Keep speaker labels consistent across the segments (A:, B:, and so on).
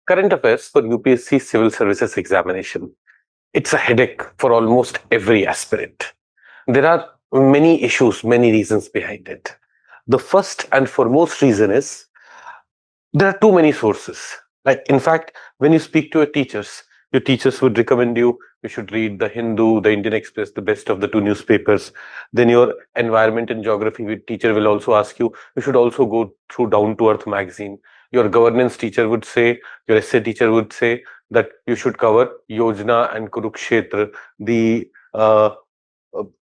A: Current affairs for UPSC Civil Services examination. It's a headache for almost every aspirant. There are many issues, many reasons behind it. The first and foremost reason is there are too many sources. Like, in fact, when you speak to your teachers would recommend you should read the Hindu, the Indian Express, the best of the two newspapers. Then your environment and geography teacher will also ask you should also go through Down to Earth magazine. Your governance teacher would say, your essay teacher would say that you should cover Yojana and Kurukshetra. The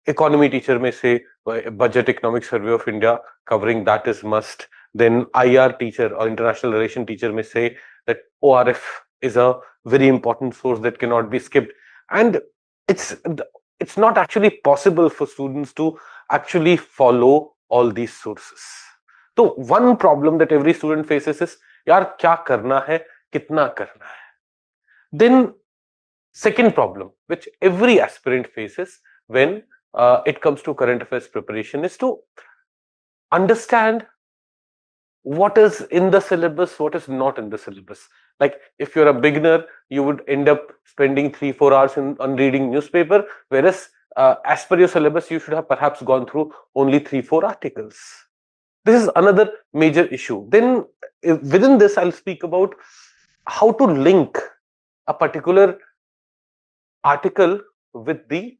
A: economy teacher may say budget economic survey of India, covering that is must. Then IR teacher or international relation teacher may say that ORF is a very important source that cannot be skipped. And it's not actually possible for students to actually follow all these sources. So one problem that every student faces is yaar kya karna hai, kitna karna hai. Then second problem which every aspirant faces when it comes to current affairs preparation is to understand what is in the syllabus, what is not in the syllabus. Like, if you're a beginner, you would end up spending 3-4 hours on reading newspaper, whereas as per your syllabus, you should have perhaps gone through only 3-4 articles. This is another major issue. Then within this, I'll speak about how to link a particular article with the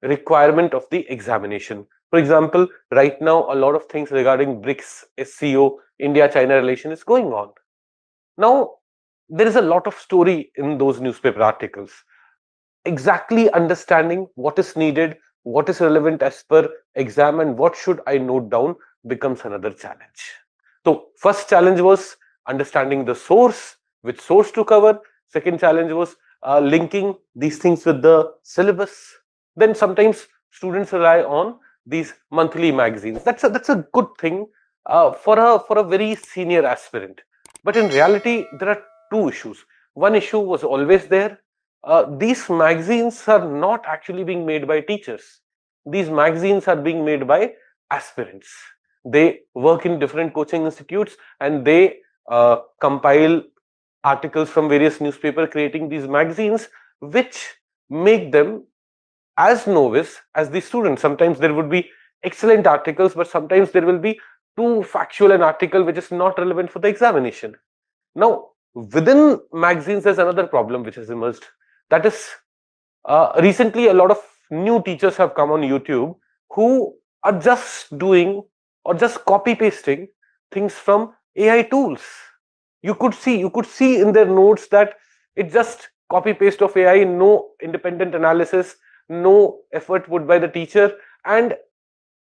A: requirement of the examination. For example, right now, a lot of things regarding BRICS, SCO, India-China relation is going on. Now, there is a lot of story in those newspaper articles. Exactly understanding what is needed, what is relevant as per exam, and what should I note down becomes another challenge. So, first challenge was understanding the source, which source to cover. Second challenge was linking these things with the syllabus. Then sometimes students rely on these monthly magazines. That's a good thing for a very senior aspirant. But in reality, there are two issues. One issue was always there. These magazines are not actually being made by teachers. These magazines are being made by aspirants. They work in different coaching institutes and they compile articles from various newspapers, creating these magazines which make them as novice as the student. Sometimes there would be excellent articles, but sometimes there will be too factual an article which is not relevant for the examination. Now, within magazines, there's another problem which has emerged. That is, recently a lot of new teachers have come on YouTube who are just doing or just copy pasting things from AI tools. You could see in their notes that it's just copy paste of AI, no independent analysis, no effort put by the teacher. And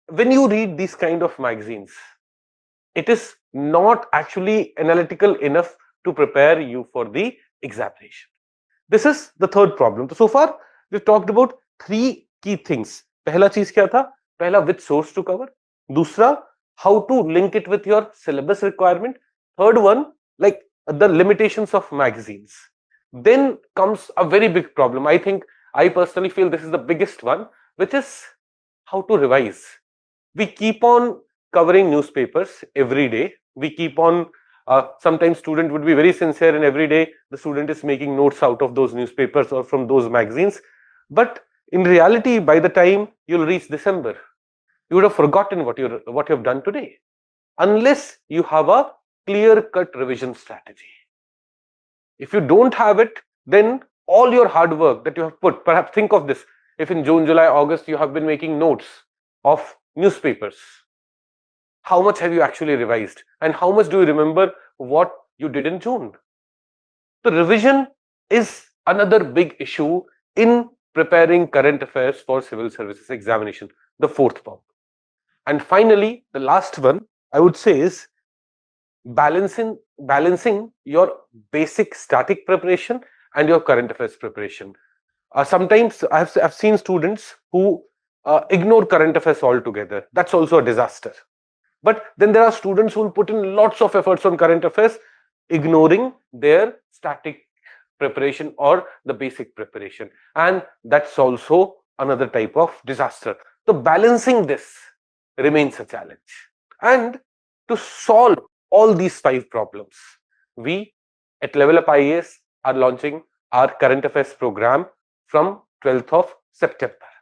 A: when you read these kind of magazines, it is not actually analytical enough to prepare you for the examination. This is the third problem. So far, we've talked about three key things. पहला चीज क्या था? पहला, which source to cover. दूसरा, how to link it with your syllabus requirement. Third one, like the limitations of magazines. Then comes a very big problem. I personally feel this is the biggest one, which is how to revise. We keep on covering newspapers every day. We keep on, sometimes student would be very sincere and every day the student is making notes out of those newspapers or from those magazines. But in reality, by the time you'll reach December, you would have forgotten what you have done today, unless you have a clear-cut revision strategy. If you don't have it, then all your hard work that you have put, perhaps think of this, if in June, July, August you have been making notes of newspapers, how much have you actually revised and how much do you remember what you did in June? The revision is another big issue in preparing current affairs for civil services examination, the fourth problem. And finally, the last one I would say is balancing your basic static preparation and your current affairs preparation. Sometimes I've seen students who ignore current affairs altogether. That's also a disaster. But then there are students who will put in lots of efforts on current affairs, ignoring their static preparation or the basic preparation. And that's also another type of disaster. So balancing this remains a challenge. And to solve all these 5 problems, we at LevelUp IAS are launching our current affairs program from 12th of September.